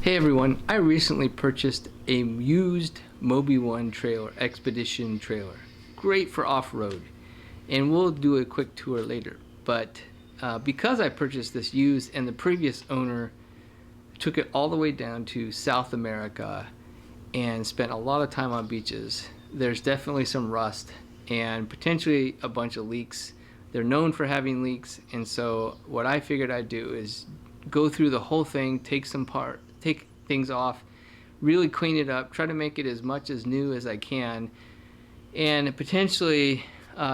Hey everyone, I recently purchased a used Moby One trailer, Expedition trailer. Great for off-road, and we'll do a quick tour later. But because I purchased this used and the previous owner took it all the way down to South America and spent a lot of time on beaches, there's definitely some rust and potentially a bunch of leaks. They're known for having leaks, and so what I figured I'd do is go through the whole thing, take things off, really clean it up, try to make it as much as new as I can, and potentially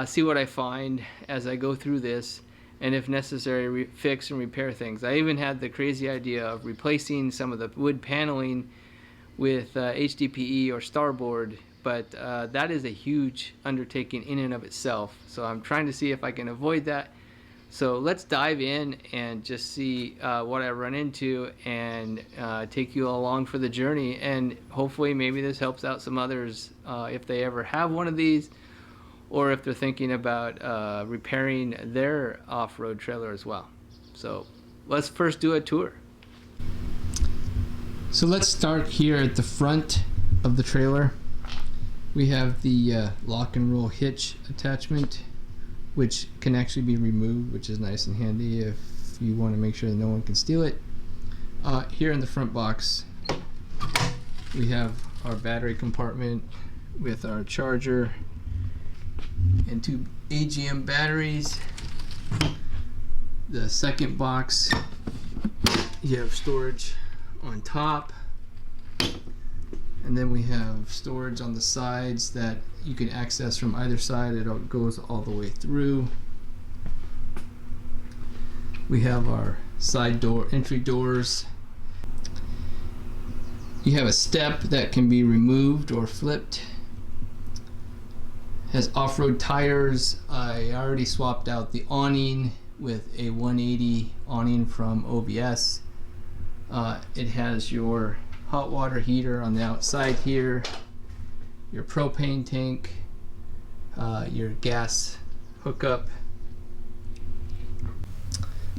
see what I find as I go through this, and if necessary, fix and repair things. I even had the crazy idea of replacing some of the wood paneling with HDPE or starboard, but that is a huge undertaking in and of itself, so I'm trying to see if I can avoid that. So let's dive in and just see what I run into and take you along for the journey, and hopefully maybe this helps out some others if they ever have one of these, or if they're thinking about repairing their off-road trailer as well. So let's first do a tour. So let's start here at the front of the trailer. We have the lock and roll hitch attachment, which can actually be removed, which is nice and handy if you want to make sure that no one can steal it. Here in the front box, we have our battery compartment with our charger and two AGM batteries. The second box, you have storage on top, and then we have storage on the sides that you can access from either side. It goes all the way through. We have our side door entry doors. You have a step that can be removed or flipped. Has off-road tires. I already swapped out the awning with a 180 awning from OBS. It has your hot water heater on the outside here, your propane tank, your gas hookup.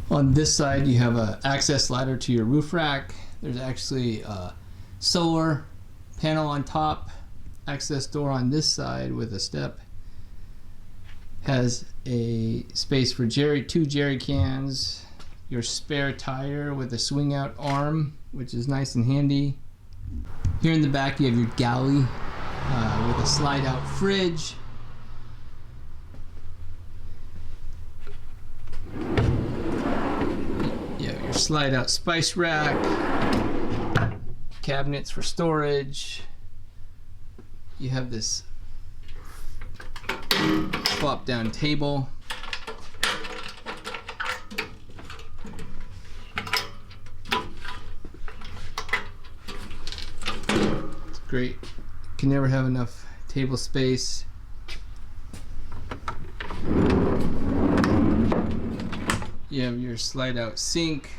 On this side you have an access ladder to your roof rack. There's actually a solar panel on top, access door on this side with a step. Has a space for two jerry cans, your spare tire with a swing out arm, which is nice and handy. Here in the back you have your galley with a slide out fridge. You have your slide out spice rack, cabinets for storage. You have this flop down table. It's great. Can never have enough table space. You have your slide out sink,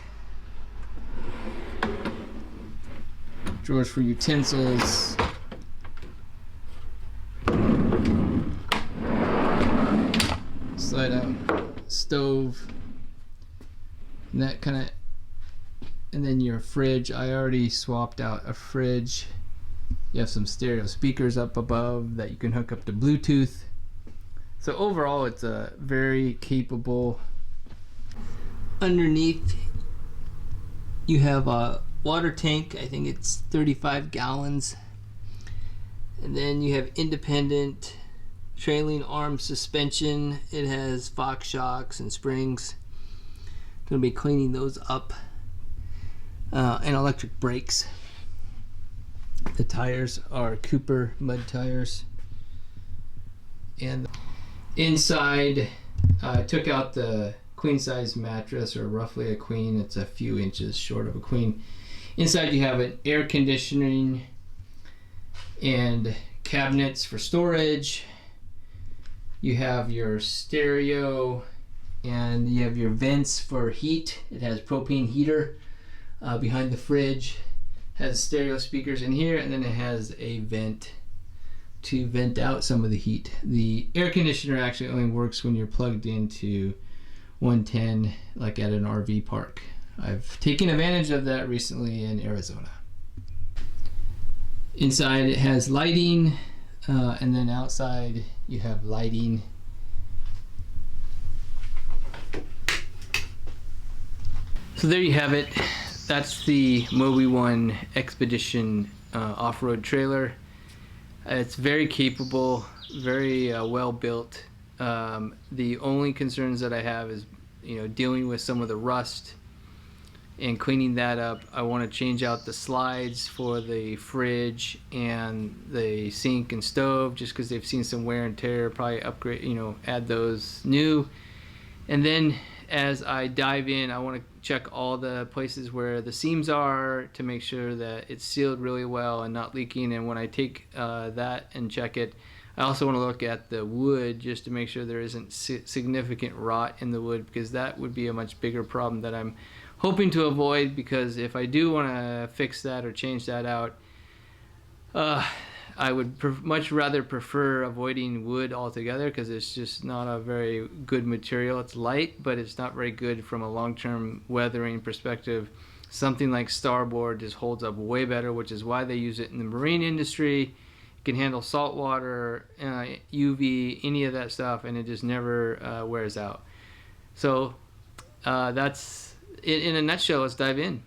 drawers for utensils, slide out stove, and that kind of, and then your fridge. I already swapped out a fridge. You have some stereo speakers up above that you can hook up to Bluetooth. So overall it's a very capable. Underneath you have a water tank. I think it's 35 gallons. And then you have independent trailing arm suspension. It has Fox shocks and springs. Gonna be cleaning those up. And electric brakes. The tires are Cooper mud tires. And inside, I took out the queen size mattress, or roughly a queen. It's a few inches short of a queen. Inside you have an air conditioning and cabinets for storage. You have your stereo, and you have your vents for heat. It has propane heater behind the fridge. Has stereo speakers in here, and then it has a vent to vent out some of the heat. The air conditioner actually only works when you're plugged into 110, like at an RV park. I've taken advantage of that recently in Arizona. Inside it has lighting, and then outside you have lighting. So there you have it. That's the Mobi One Expedition off-road trailer. It's very capable, very well built. The only concerns that I have is, dealing with some of the rust and cleaning that up. I want to change out the slides for the fridge and the sink and stove, just because they've seen some wear and tear. Probably upgrade, add those new. And then as I dive in, I want to check all the places where the seams are to make sure that it's sealed really well and not leaking. And when I take that and check it, I also want to look at the wood just to make sure there isn't significant rot in the wood, because that would be a much bigger problem that I'm hoping to avoid. Because if I do want to fix that or change that out, I would much rather prefer avoiding wood altogether, because it's just not a very good material. It's light, but it's not very good from a long-term weathering perspective. Something like Starboard just holds up way better, which is why they use it in the marine industry. It can handle salt water, UV, any of that stuff, and it just never wears out. So that's it in a nutshell. Let's dive in.